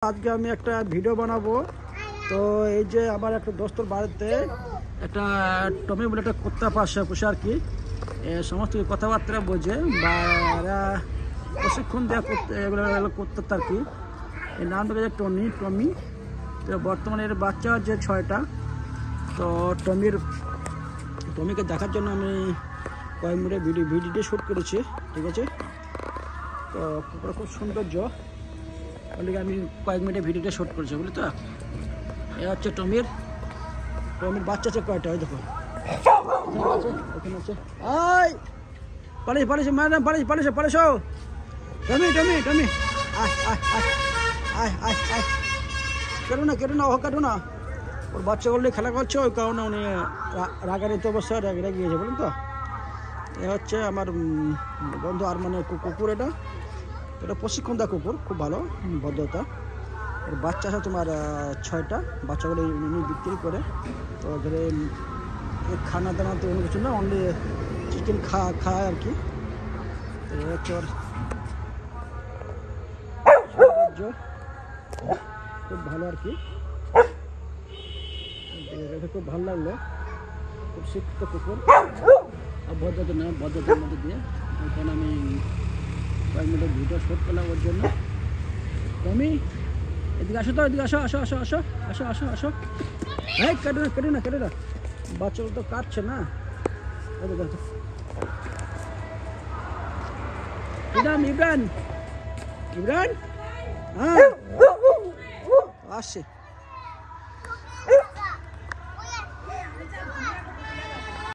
আজকে আমি একটা ভিডিও বানাবো। তো এই যে আমার একটা দোস্তর বাড়িতে একটা টমি বলে একটা কুত্তা পুষে আর কি, সমস্ত কথাবার্তা বোঝে বা এরা প্রশিক্ষণ দেওয়া করতে এগুলো করতে আর কি। এই নামটা হচ্ছে টমি। তো বর্তমানে এর বাচ্চা যে 6টা। তো টমিকে দেখার জন্য আমি কয়েক মিনিট ভিডিওটি শ্যুট করেছি, ঠিক আছে। তো কুকুরটা খুব সৌন্দর্য, আমি কয়েক মিনিটে ভিডিওটা শ্যুট করেছি, বুঝলি তো। এ হচ্ছে টমির বাচ্চা আছে কয়টা, ওই দেখো ওখানে আছে। আয় পালিশ ম্যাডাম, পালিশ টমি আয় আয় আয় আয় আয় আয় কেটে না কাটো না। ওর বাচ্চাগুলো খেলা করছে, ওই কারণে উনি রাগান্বিত অবস্থায় রেগে গিয়েছে, বলুন তো। এ হচ্ছে আমার বন্ধু আর মানে কুকুর। এটা প্রশিক্ষণ দেওয়া কুকুর, খুব ভালো ভদ্রতা। এর বাচ্চা আছে তোমার 6টা। বাচ্চাগুলো উনি বিক্রি করে। তো ধরে খানা দানাতে অন্য কিছু না, অনলি চিকেন খায় আর কি। তো এ হচ্ছে ওর সৌন্দর্য, খুব ভালো আর কি। খুব ভালো লাগলো, খুব শিক্ষিত কুকুর আর ভদ্রতার মধ্যে দিয়ে। ওখানে আমি কয়েক মিনিট ভিডিও শ্যুট করলাম ওর জন্য। টমি এদিকে আসো, তো এদিকে আসো। এই কেটে না বাচ্চাগুলো তো কাটছে না। ইমরান হ্যাঁ আসছে।